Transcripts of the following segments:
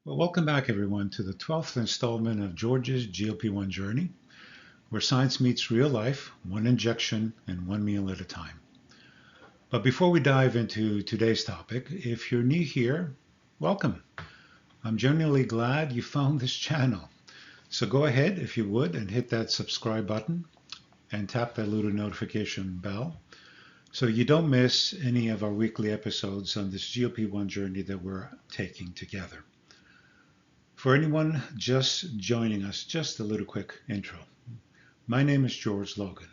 Well, welcome back, everyone, to the 12th installment of George's GLP-1 journey, where science meets real life, one injection and one meal at a time. But before we dive into today's topic, if you're new here, welcome. I'm genuinely glad you found this channel. So go ahead, if you would, and hit that subscribe button and tap that little notification bell so you don't miss any of our weekly episodes on this GLP-1 journey that we're taking together. For anyone just joining us, just a little quick intro. My name is George Logan.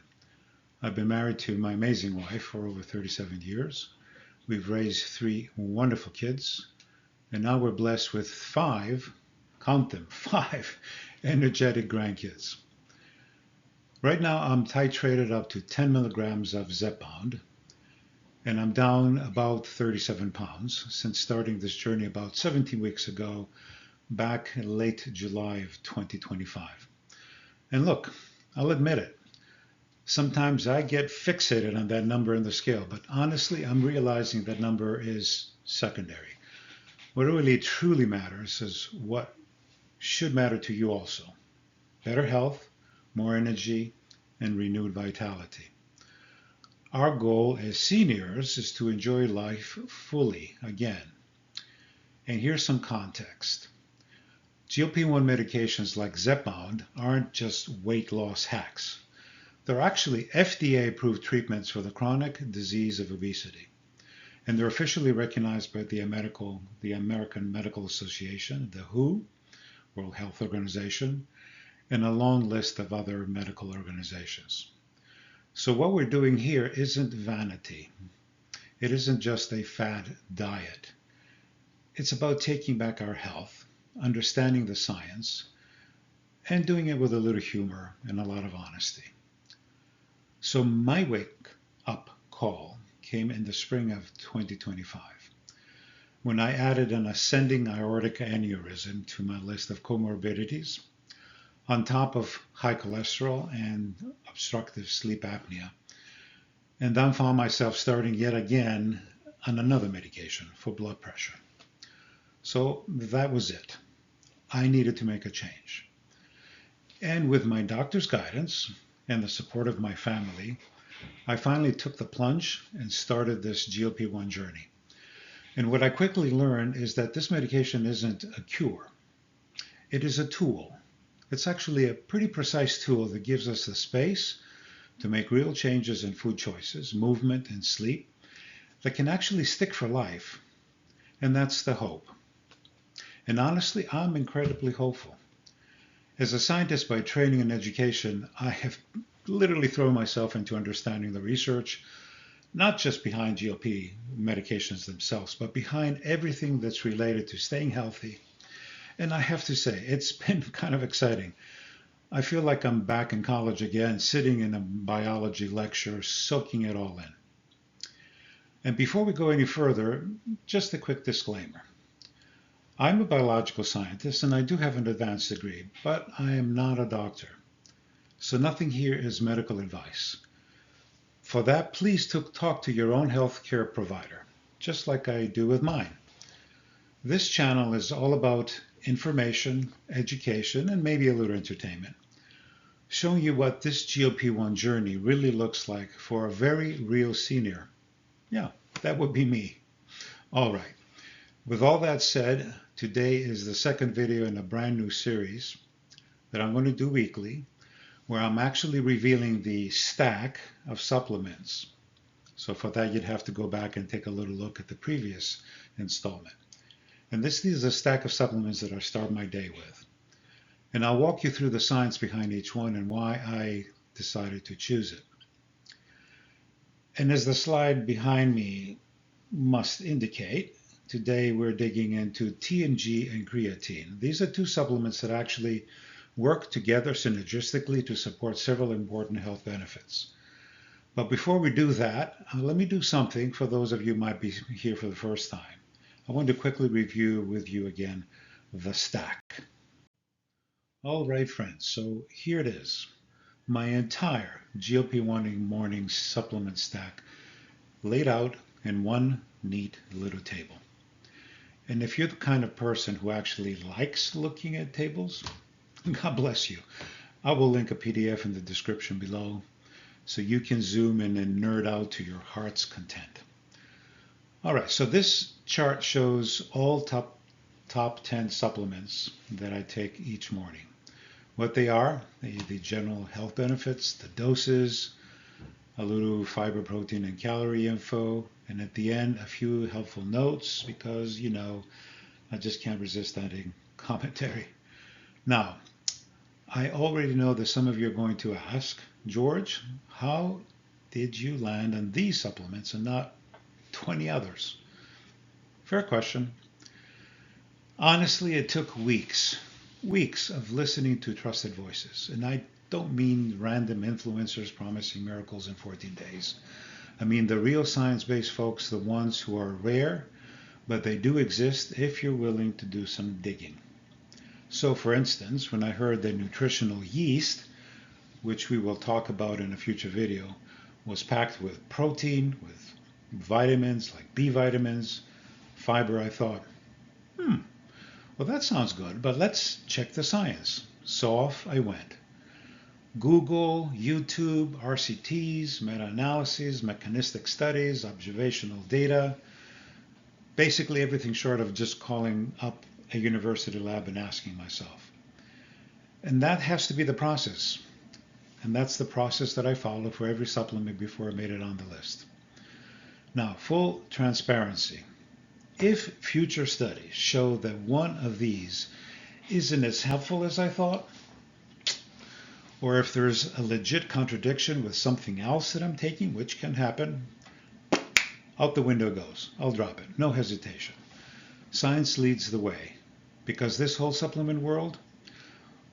I've been married to my amazing wife for over 37 years. We've raised 3 wonderful kids, and now we're blessed with 5, count them, 5 energetic grandkids. Right now, I'm titrated up to 10 milligrams of Zepbound, and I'm down about 37 pounds since starting this journey about 17 weeks ago, back in late July of 2025. And look, I'll admit it, sometimes I get fixated on that number in the scale, but honestly, I'm realizing that number is secondary. What really truly matters is what should matter to you also. Better health, more energy, and renewed vitality. Our goal as seniors is to enjoy life fully again. And here's some context. GLP-1 medications like Zepbound aren't just weight loss hacks. They're actually FDA-approved treatments for the chronic disease of obesity. And they're officially recognized by the American Medical Association, the WHO, World Health Organization, and a long list of other medical organizations. So what we're doing here isn't vanity. It isn't just a fad diet. It's about taking back our health, understanding the science, and doing it with a little humor and a lot of honesty. So my wake up call came in the spring of 2025 when I added an ascending aortic aneurysm to my list of comorbidities on top of high cholesterol and obstructive sleep apnea, and then found myself starting yet again on another medication for blood pressure. So that was it. I needed to make a change. And with my doctor's guidance and the support of my family, I finally took the plunge and started this GLP-1 journey. And what I quickly learned is that this medication isn't a cure. It is a tool. It's actually a pretty precise tool that gives us the space to make real changes in food choices, movement, and sleep that can actually stick for life. And that's the hope. And honestly, I'm incredibly hopeful. As a scientist by training and education, I have literally thrown myself into understanding the research, not just behind GLP medications themselves, but behind everything that's related to staying healthy. And I have to say, it's been kind of exciting. I feel like I'm back in college again, sitting in a biology lecture, soaking it all in. And before we go any further, just a quick disclaimer. I'm a biological scientist and I do have an advanced degree, but I am not a doctor. So nothing here is medical advice. For that, please talk to your own healthcare provider, just like I do with mine. This channel is all about information, education, and maybe a little entertainment, showing you what this GLP-1 journey really looks like for a very real senior. Yeah, that would be me. All right. With all that said, today is the second video in a brand new series that I'm going to do weekly, where I'm actually revealing the stack of supplements. So for that, you'd have to go back and take a little look at the previous installment. And this is a stack of supplements that I start my day with. And I'll walk you through the science behind each one and why I decided to choose it. And as the slide behind me must indicate, today we're digging into TMG and creatine. These are 2 supplements that actually work together synergistically to support several important health benefits. But before we do that, let me do something for those of you who might be here for the first time. I want to quickly review with you again the stack. All right, friends, so here it is. My entire GLP-1 morning supplement stack laid out in one neat little table. And if you're the kind of person who actually likes looking at tables, God bless you. I will link a PDF in the description below so you can zoom in and nerd out to your heart's content. All right, so this chart shows all top 10 supplements that I take each morning. What they are, the general health benefits, the doses, a little fiber, protein, and calorie info, and at the end, a few helpful notes because, you know, I just can't resist adding commentary. Now, I already know that some of you are going to ask, George, how did you land on these supplements and not 20 others? Fair question. Honestly, it took weeks of listening to trusted voices. And I don't mean random influencers promising miracles in 14 days. I mean the real science-based folks, the ones who are rare, but they do exist if you're willing to do some digging. So for instance, when I heard that nutritional yeast, which we will talk about in a future video, was packed with protein, with vitamins like B vitamins, fiber, I thought, well, that sounds good, but let's check the science. So off I went. Google, YouTube, RCTs, meta-analyses, mechanistic studies, observational data, basically everything short of just calling up a university lab and asking myself. And that has to be the process. And that's the process that I follow for every supplement before I made it on the list. Now, full transparency. If future studies show that one of these isn't as helpful as I thought, or if there's a legit contradiction with something else that I'm taking, which can happen, out the window goes. I'll drop it. No hesitation. Science leads the way because this whole supplement world,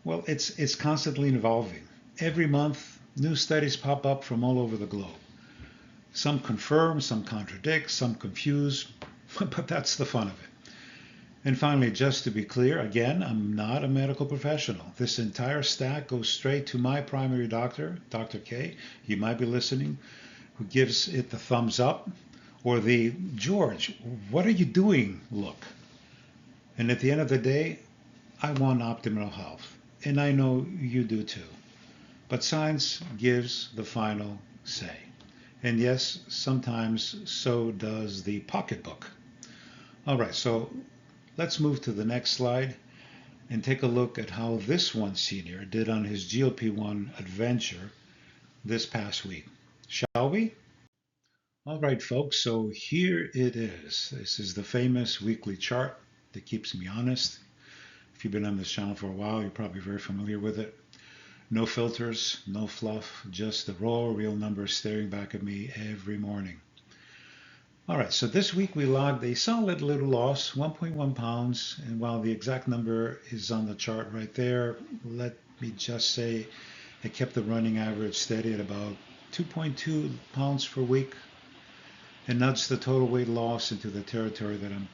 well, it's constantly evolving. Every month, new studies pop up from all over the globe. Some confirm, some contradict, some confuse, but that's the fun of it. And finally, just to be clear, again, I'm not a medical professional. This entire stack goes straight to my primary doctor, Dr. K. You might be listening, who gives it the thumbs up or the, George, what are you doing look. And at the end of the day, I want optimal health. And I know you do too. But science gives the final say. And yes, sometimes so does the pocketbook. All right, so let's move to the next slide and take a look at how this one senior did on his GLP-1 adventure this past week. Shall we? All right, folks, so here it is. This is the famous weekly chart that keeps me honest. If you've been on this channel for a while, you're probably very familiar with it. No filters, no fluff, just the raw, real numbers staring back at me every morning. All right, so this week we logged a solid little loss, 1.1 pounds, and while the exact number is on the chart right there, let me just say I kept the running average steady at about 2.2 pounds per week and nudged the total weight loss into the territory that I'm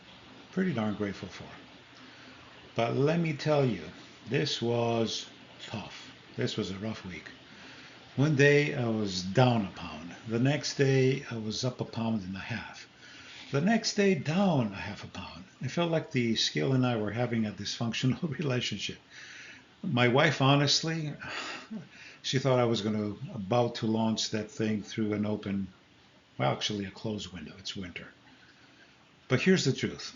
pretty darn grateful for. But let me tell you, this was tough. This was a rough week. One day I was down a pound. The next day I was up 1.5 pounds. The next day down 0.5 pound. It felt like the scale and I were having a dysfunctional relationship. My wife, honestly, she thought I was about to launch that thing through an open, well, actually a closed window. It's winter. But here's the truth.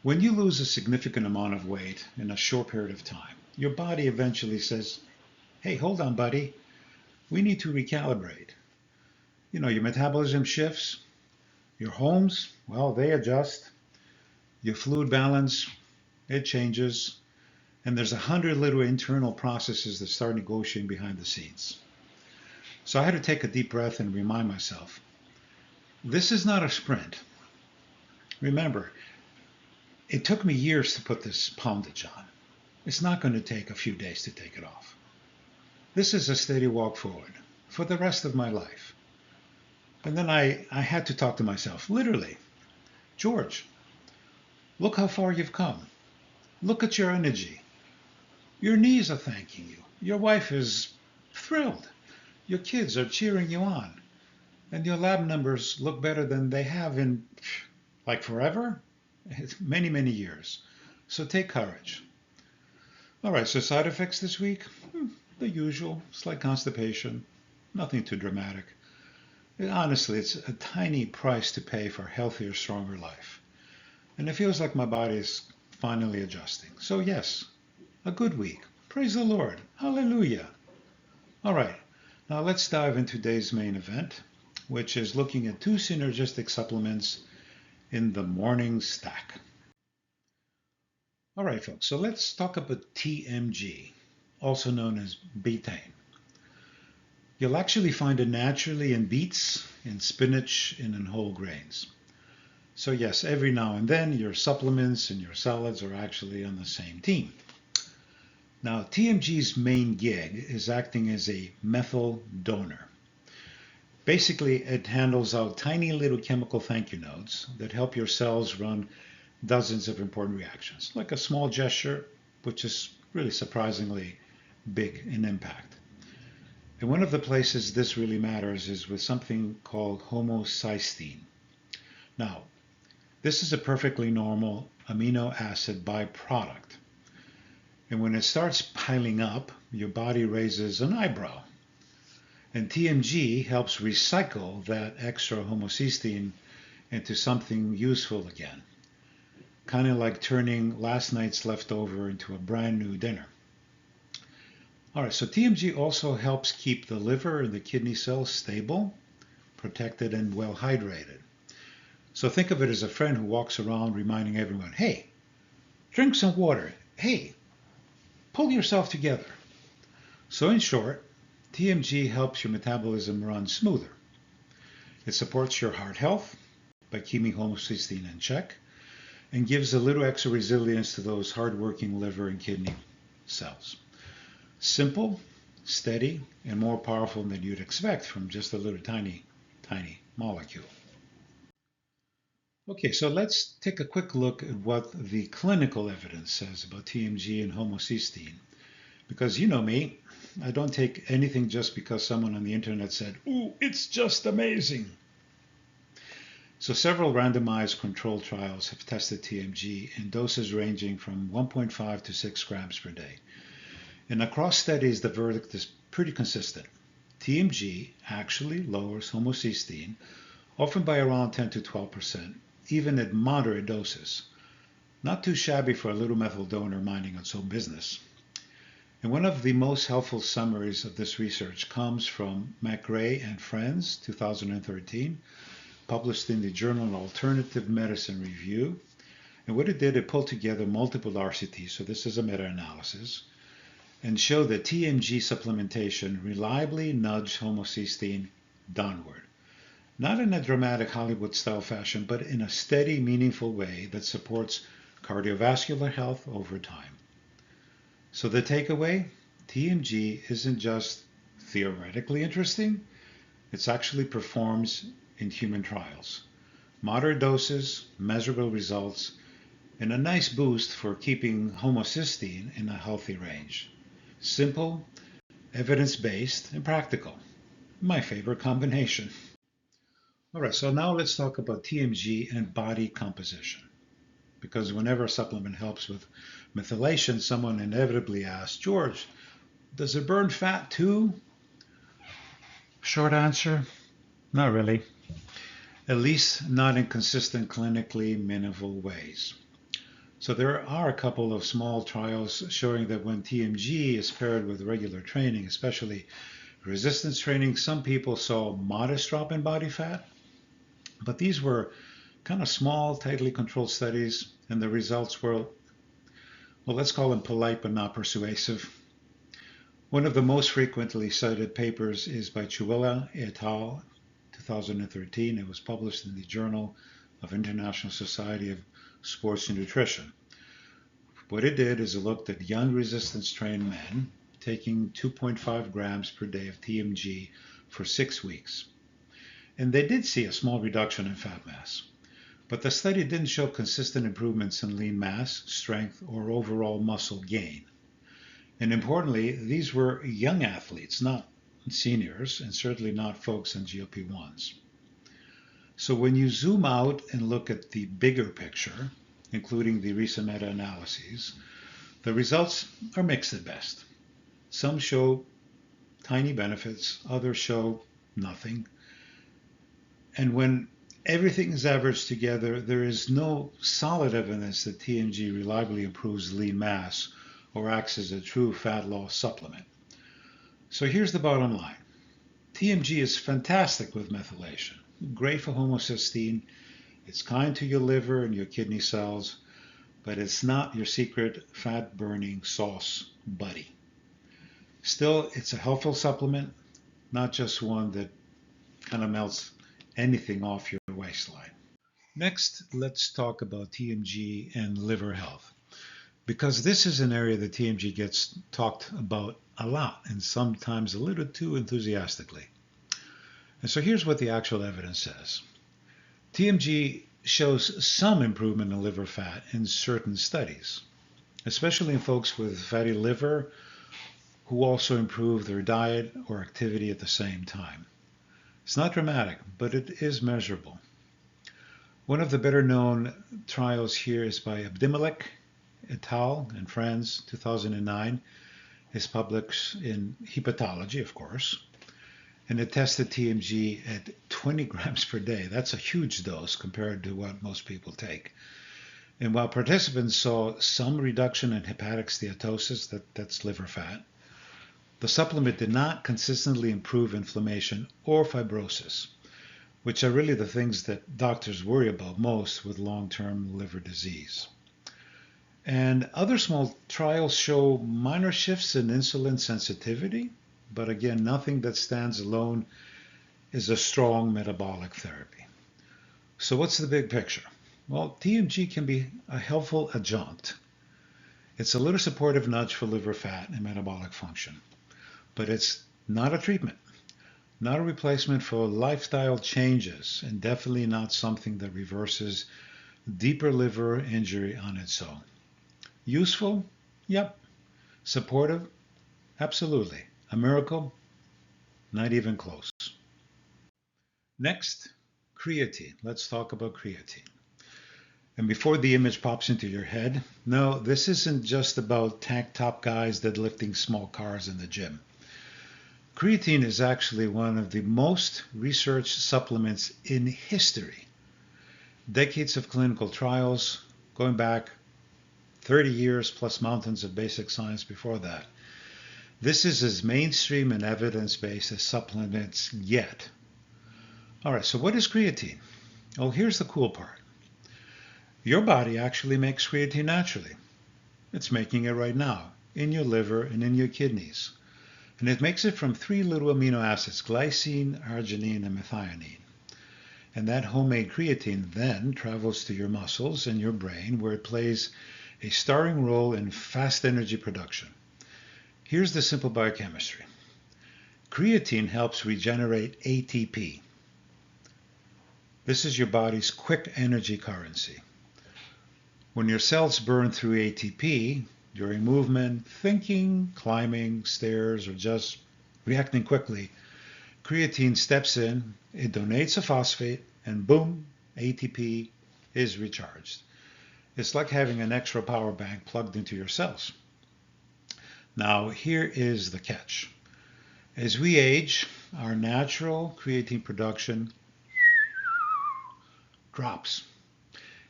When you lose a significant amount of weight in a short period of time, your body eventually says, hey, hold on, buddy. We need to recalibrate. You know, your metabolism shifts. Your hormones, well, they adjust. Your fluid balance, it changes. And there's 100 little internal processes that start negotiating behind the scenes. So I had to take a deep breath and remind myself, this is not a sprint. Remember, it took me years to put this poundage on. It's not going to take a few days to take it off. This is a steady walk forward for the rest of my life. And then I had to talk to myself, literally. George, look how far you've come. Look at your energy. Your knees are thanking you. Your wife is thrilled. Your kids are cheering you on. And your lab numbers look better than they have in, like, forever. many, many years. So take courage. All right, so side effects this week? The usual, slight constipation, nothing too dramatic. Honestly, it's a tiny price to pay for a healthier, stronger life. And it feels like my body is finally adjusting. So yes, a good week. Praise the Lord. Hallelujah. All right, now let's dive into today's main event, which is looking at two synergistic supplements in the morning stack. All right, folks, so let's talk about TMG, also known as betaine. You'll actually find it naturally in beets, in spinach, and in whole grains. So yes, every now and then your supplements and your salads are actually on the same team. Now, TMG's main gig is acting as a methyl donor. Basically, it handles out tiny little chemical thank you notes that help your cells run dozens of important reactions, like a small gesture, which is really surprisingly big in impact. And one of the places this really matters is with something called homocysteine. Now, this is a perfectly normal amino acid byproduct. And when it starts piling up, your body raises an eyebrow. And TMG helps recycle that extra homocysteine into something useful again. Kind of like turning last night's leftover into a brand new dinner. All right, so TMG also helps keep the liver and the kidney cells stable, protected, and well hydrated. So think of it as a friend who walks around reminding everyone, hey, drink some water. Hey, pull yourself together. So in short, TMG helps your metabolism run smoother. It supports your heart health by keeping homocysteine in check and gives a little extra resilience to those hardworking liver and kidney cells. Simple, steady, and more powerful than you'd expect from just a little tiny molecule. Okay, so let's take a quick look at what the clinical evidence says about TMG and homocysteine. Because you know me, I don't take anything just because someone on the internet said, ooh, it's just amazing. So several randomized controlled trials have tested TMG in doses ranging from 1.5 to 6 grams per day. And across studies, the verdict is pretty consistent. TMG actually lowers homocysteine, often by around 10 to 12%, even at moderate doses. Not too shabby for a little methyl donor minding its own business. And one of the most helpful summaries of this research comes from McRae and Friends, 2013, published in the journal Alternative Medicine Review. And what it did, it pulled together multiple RCTs, so this is a meta-analysis, and showed that TMG supplementation reliably nudged homocysteine downward. Not in a dramatic Hollywood-style fashion, but in a steady, meaningful way that supports cardiovascular health over time. So the takeaway, TMG isn't just theoretically interesting, it actually performs in human trials. Moderate doses, measurable results, and a nice boost for keeping homocysteine in a healthy range. Simple, evidence-based, and practical. My favorite combination. All right, so now let's talk about TMG and body composition. Because whenever a supplement helps with methylation, someone inevitably asks, George, does it burn fat too? Short answer, not really. At least not in consistent, clinically meaningful ways. So there are a couple of small trials showing that when TMG is paired with regular training, especially resistance training, some people saw a modest drop in body fat. But these were kind of small, tightly controlled studies, and the results were, well, let's call them polite but not persuasive. One of the most frequently cited papers is by Chuela et al., 2013. It was published in the Journal of International Society of Sports Nutrition. What it did is it looked at young resistance-trained men taking 2.5 grams per day of TMG for 6 weeks. And they did see a small reduction in fat mass. But the study didn't show consistent improvements in lean mass, strength, or overall muscle gain. And importantly, these were young athletes, not seniors, and certainly not folks on GLP-1s. So when you zoom out and look at the bigger picture, including the recent meta-analyses, the results are mixed at best. Some show tiny benefits, others show nothing. And when everything is averaged together, there is no solid evidence that TMG reliably improves lean mass or acts as a true fat loss supplement. So here's the bottom line. TMG is fantastic with methylation, great for homocysteine, it's kind to your liver and your kidney cells, but it's not your secret fat-burning sauce buddy. Still, it's a helpful supplement, not just one that kind of melts anything off your waistline. Next, let's talk about TMG and liver health, because this is an area that TMG gets talked about a lot and sometimes a little too enthusiastically. And so here's what the actual evidence says. TMG shows some improvement in liver fat in certain studies, especially in folks with fatty liver who also improve their diet or activity at the same time. It's not dramatic, but it is measurable. One of the better known trials here is by Abdimalik et al. And friends, 2009. It's published in Hepatology, of course. And it tested TMG at 20 grams per day. That's a huge dose compared to what most people take. And while participants saw some reduction in hepatic steatosis, that's liver fat, the supplement did not consistently improve inflammation or fibrosis, which are really the things that doctors worry about most with long-term liver disease. And other small trials show minor shifts in insulin sensitivity, but again, nothing that stands alone is a strong metabolic therapy. So what's the big picture? Well, TMG can be a helpful adjunct. It's a little supportive nudge for liver fat and metabolic function, but it's not a treatment, not a replacement for lifestyle changes, and definitely not something that reverses deeper liver injury on its own. Useful? Yep. Supportive? Absolutely. A miracle? Not even close. Next, creatine. Let's talk about creatine. And before the image pops into your head, no, this isn't just about tank top guys deadlifting small cars in the gym. Creatine is actually one of the most researched supplements in history. Decades of clinical trials, going back 30 years plus mountains of basic science before that. This is as mainstream and evidence-based as supplements get. All right, so what is creatine? Well, here's the cool part. Your body actually makes creatine naturally. It's making it right now in your liver and in your kidneys. And it makes it from 3 little amino acids, glycine, arginine, and methionine. And that homemade creatine then travels to your muscles and your brain, where it plays a starring role in fast energy production. Here's the simple biochemistry. Creatine helps regenerate ATP. This is your body's quick energy currency. When your cells burn through ATP during movement, thinking, climbing stairs, or just reacting quickly, creatine steps in, it donates a phosphate, and boom, ATP is recharged. It's like having an extra power bank plugged into your cells. Now, here is the catch. As we age, our natural creatine production drops,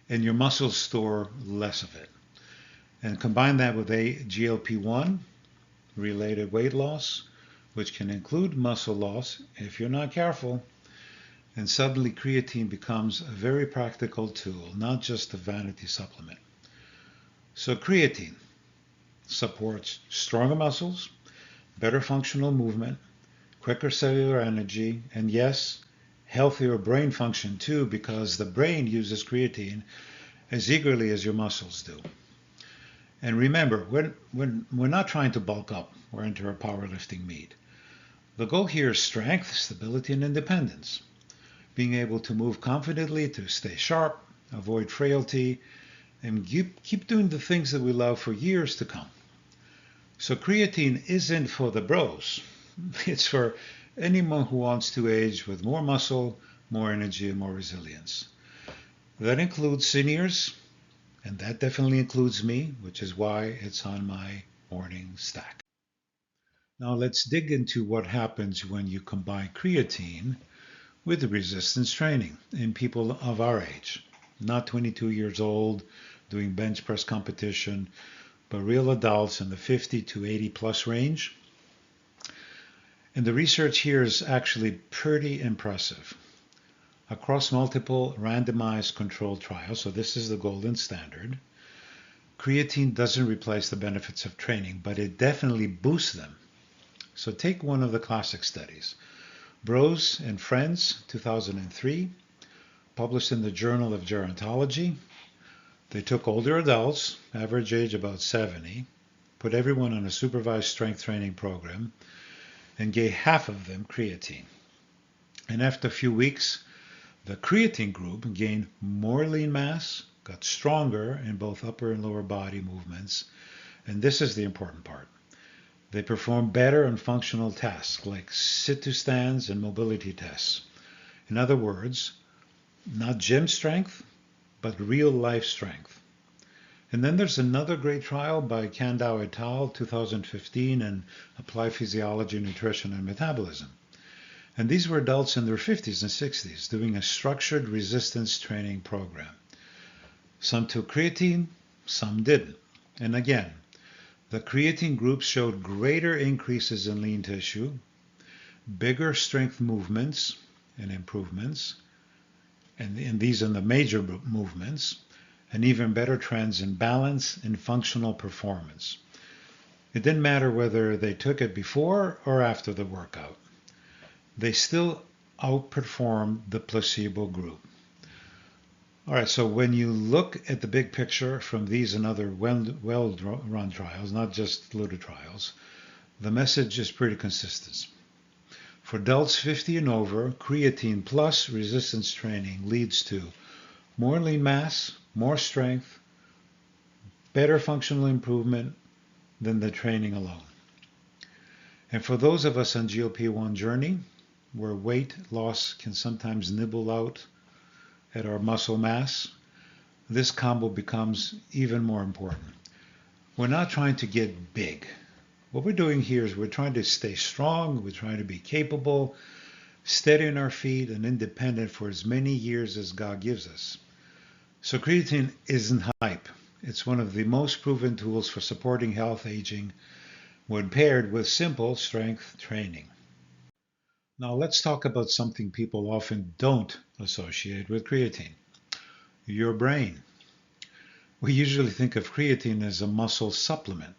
and your muscles store less of it. And combine that with a GLP-1 related weight loss, which can include muscle loss if you're not careful, and suddenly creatine becomes a very practical tool, not just a vanity supplement. So creatine supports stronger muscles, better functional movement, quicker cellular energy, and yes, healthier brain function too, because the brain uses creatine as eagerly as your muscles do. And remember, we're not trying to bulk up or enter a powerlifting meet. The goal here is strength, stability, and independence. Being able to move confidently, to stay sharp, avoid frailty, and keep doing the things that we love for years to come. So creatine isn't for the bros. It's for anyone who wants to age with more muscle, more energy, and more resilience. That includes seniors And that definitely includes me, which is why it's on my morning stack. Now let's dig into what happens when you combine creatine with resistance training in people of our age. Not 22 years old doing bench press competition, but real adults in the 50 to 80 plus range. And the research here is actually pretty impressive. Across multiple randomized controlled trials, so this is the golden standard, creatine doesn't replace the benefits of training, but it definitely boosts them. So take one of the classic studies. Bros and Friends, 2003, published in the Journal of Gerontology. They took older adults, average age about 70, put everyone on a supervised strength training program, and gave half of them creatine. And after a few weeks, the creatine group gained more lean mass, got stronger in both upper and lower body movements, and this is the important part. They performed better on functional tasks like sit-to-stands and mobility tests. In other words, not gym strength, but real life strength. And then there's another great trial by Kandau et al., 2015, in Applied Physiology, Nutrition, and Metabolism. And these were adults in their 50s and 60s doing a structured resistance training program. Some took creatine, some didn't. And again, the creatine group showed greater increases in lean tissue, bigger strength movements and improvements, and these are the major movements, and even better trends in balance and functional performance. It didn't matter whether they took it before or after the workout. They still outperformed the placebo group. All right, so when you look at the big picture from these and other well-run trials, not just little trials, the message is pretty consistent. For adults 50 and over, creatine plus resistance training leads to more lean mass, more strength, better functional improvement than the training alone. And for those of us on GLP-1 journey, where weight loss can sometimes nibble out at our muscle mass, this combo becomes even more important. We're not trying to get big. What we're doing here is we're trying to stay strong, we're trying to be capable, steady on our feet, and independent for as many years as God gives us. So creatine isn't hype. It's one of the most proven tools for supporting health aging when paired with simple strength training. Now let's talk about something people often don't associate with creatine: your brain. We usually think of creatine as a muscle supplement,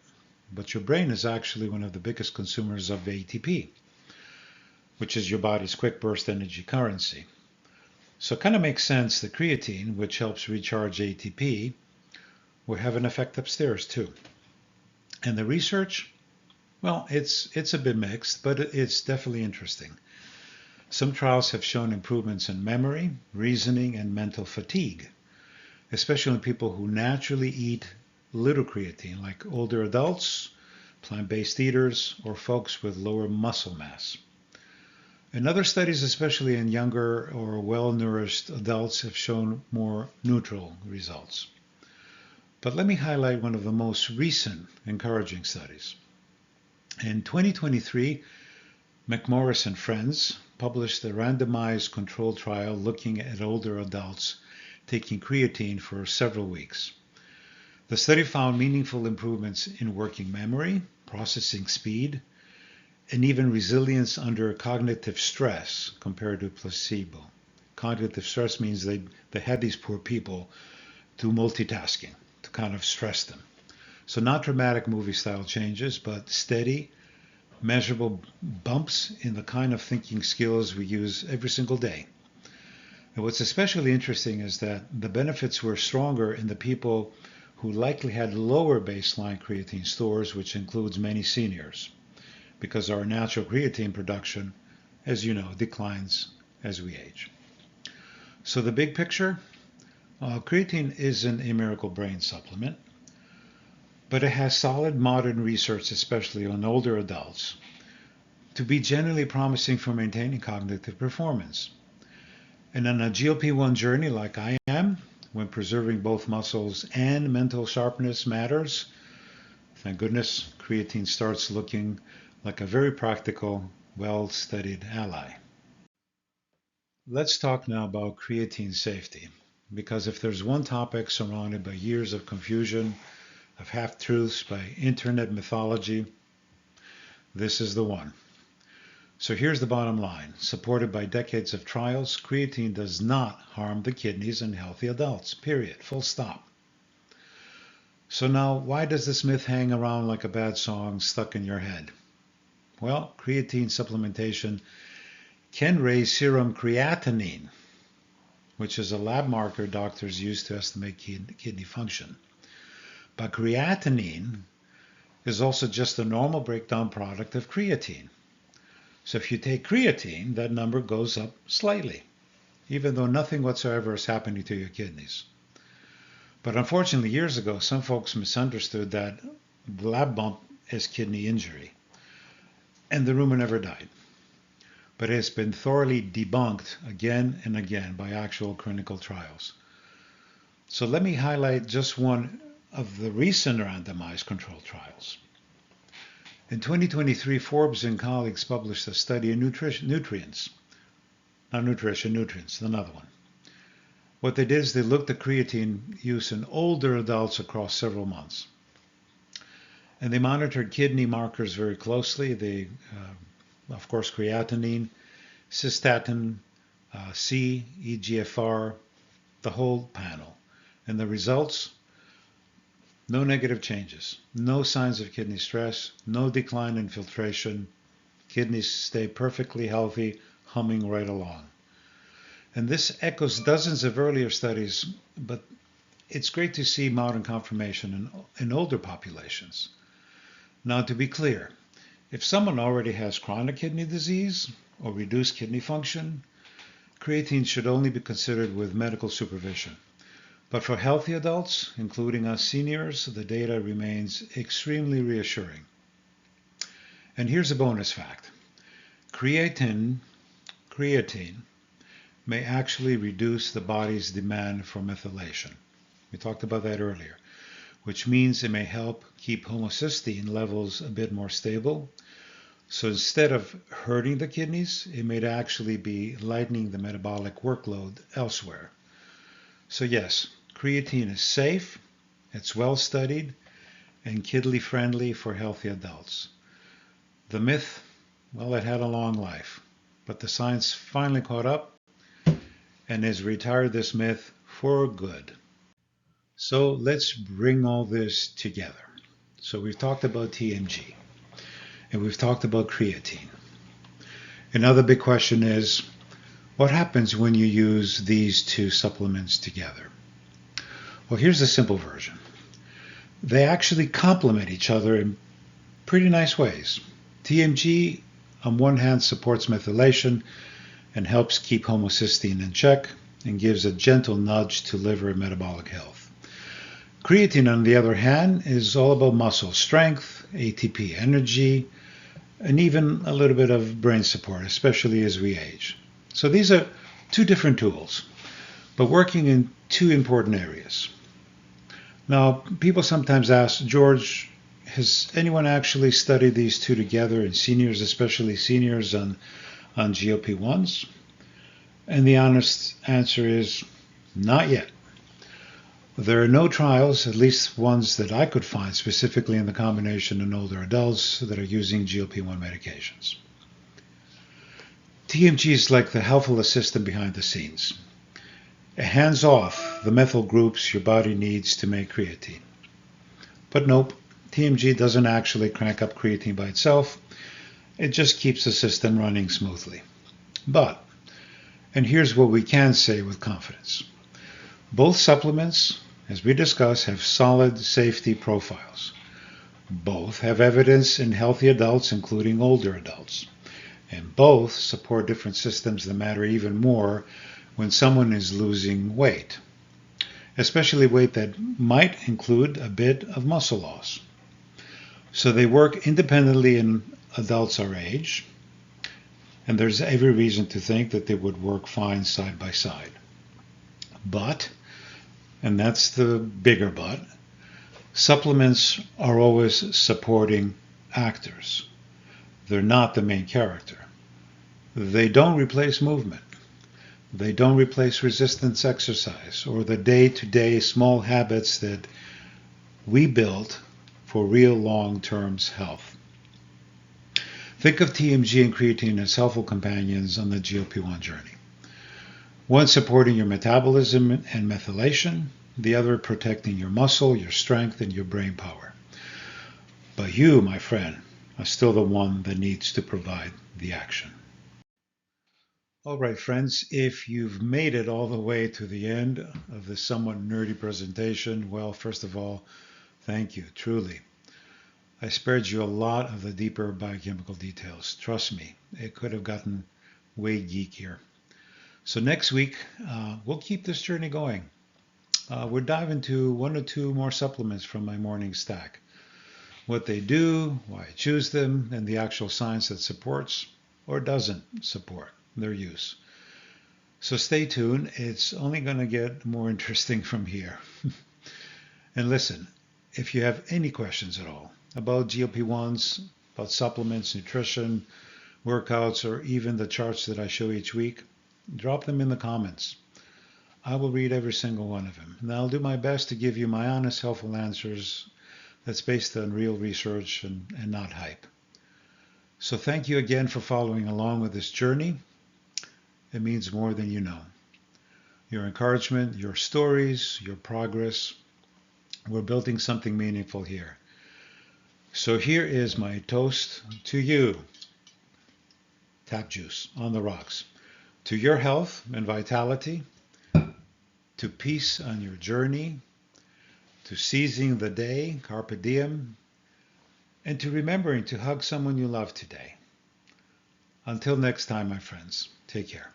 but your brain is actually one of the biggest consumers of ATP, which is your body's quick burst energy currency. So it kind of makes sense that creatine, which helps recharge ATP, will have an effect upstairs too. And the research, well, it's a bit mixed, but it's definitely interesting. Some trials have shown improvements in memory, reasoning, and mental fatigue, especially in people who naturally eat little creatine, like older adults, plant-based eaters, or folks with lower muscle mass. And other studies, especially in younger or well-nourished adults, have shown more neutral results. But let me highlight one of the most recent encouraging studies. In 2023, McMorris and friends published a randomized controlled trial looking at older adults taking creatine for several weeks. The study found meaningful improvements in working memory, processing speed, and even resilience under cognitive stress compared to placebo. Cognitive stress means they had these poor people do multitasking to kind of stress them. So not dramatic movie style changes, but steady, measurable bumps in the kind of thinking skills we use every single day. And what's especially interesting is that the benefits were stronger in the people who likely had lower baseline creatine stores, which includes many seniors, because our natural creatine production, as you know, declines as we age. So the big picture, creatine isn't a miracle brain supplement, but it has solid modern research, especially on older adults, to be generally promising for maintaining cognitive performance. And on a GLP-1 journey like I am, when preserving both muscles and mental sharpness matters, thank goodness, creatine starts looking like a very practical, well-studied ally. Let's talk now about creatine safety, because if there's one topic surrounded by years of confusion, of half-truths, by internet mythology, this is the one. So here's the bottom line. Supported by decades of trials, creatine does not harm the kidneys in healthy adults, period, full stop. So now, why does this myth hang around like a bad song stuck in your head? Well, creatine supplementation can raise serum creatinine, which is a lab marker doctors use to estimate kidney function. But creatinine is also just a normal breakdown product of creatine. So if you take creatine, that number goes up slightly, even though nothing whatsoever is happening to your kidneys. But unfortunately, years ago, some folks misunderstood that the lab bump is kidney injury, and the rumor never died. But it has been thoroughly debunked again and again by actual clinical trials. So let me highlight just one of the recent randomized controlled trials. In 2023, Forbes and colleagues published a study in nutrients, another one. What they did is they looked at creatine use in older adults across several months. And they monitored kidney markers very closely. They, of course, creatinine, cystatin, C, EGFR, the whole panel. And the results? No negative changes, no signs of kidney stress, no decline in filtration. Kidneys stay perfectly healthy, humming right along. And this echoes dozens of earlier studies, but it's great to see modern confirmation in older populations. Now, to be clear, if someone already has chronic kidney disease or reduced kidney function, creatine should only be considered with medical supervision. But for healthy adults, including us seniors, the data remains extremely reassuring. And here's a bonus fact. Creatine may actually reduce the body's demand for methylation. We talked about that earlier, which means it may help keep homocysteine levels a bit more stable. So instead of hurting the kidneys, it may actually be lightening the metabolic workload elsewhere. So yes, creatine is safe, it's well studied, and kidney-friendly for healthy adults. The myth, well, it had a long life, but the science finally caught up and has retired this myth for good. So let's bring all this together. So we've talked about TMG, and we've talked about creatine. Another big question is, what happens when you use these two supplements together? Well, here's the simple version. They actually complement each other in pretty nice ways. TMG, on one hand, supports methylation and helps keep homocysteine in check and gives a gentle nudge to liver and metabolic health. Creatine, on the other hand, is all about muscle strength, ATP energy, and even a little bit of brain support, especially as we age. So these are two different tools, but working in two important areas. Now, people sometimes ask, George, has anyone actually studied these two together in seniors, especially seniors on GLP-1s? And the honest answer is not yet. There are no trials, at least ones that I could find, specifically in the combination in older adults that are using GLP-1 medications. TMG is like the helpful assistant behind the scenes. It hands off the methyl groups your body needs to make creatine. But nope, TMG doesn't actually crank up creatine by itself. It just keeps the system running smoothly. But, and here's what we can say with confidence. Both supplements, as we discussed, have solid safety profiles. Both have evidence in healthy adults, including older adults. And both support different systems that matter even more when someone is losing weight, especially weight that might include a bit of muscle loss. So they work independently in adults our age, and there's every reason to think that they would work fine side by side. But And that's the bigger but. Supplements are always supporting actors. They're not the main character. They don't replace movement. They don't replace resistance exercise or the day-to-day small habits that we build for real long-term health. Think of TMG and creatine as helpful companions on the GLP-1 journey. One supporting your metabolism and methylation, the other protecting your muscle, your strength, and your brain power. But you, my friend, are still the one that needs to provide the action. All right, friends, if you've made it all the way to the end of this somewhat nerdy presentation, well, first of all, thank you, truly. I spared you a lot of the deeper biochemical details. Trust me, it could have gotten way geekier. So next week, we'll keep this journey going. We'll dive into 1 or 2 more supplements from my morning stack. What they do, why I choose them, and the actual science that supports or doesn't support their use. So stay tuned. It's only going to get more interesting from here. And listen, if you have any questions at all about GLP-1s, about supplements, nutrition, workouts, or even the charts that I show each week, drop them in the comments. I will read every single one of them. And I'll do my best to give you my honest, helpful answers that's based on real research and not hype. So thank you again for following along with this journey. It means more than you know. Your encouragement, your stories, your progress. We're building something meaningful here. So here is my toast to you. Tap juice on the rocks. To your health and vitality, to peace on your journey, to seizing the day, carpe diem, and to remembering to hug someone you love today. Until next time, my friends, take care.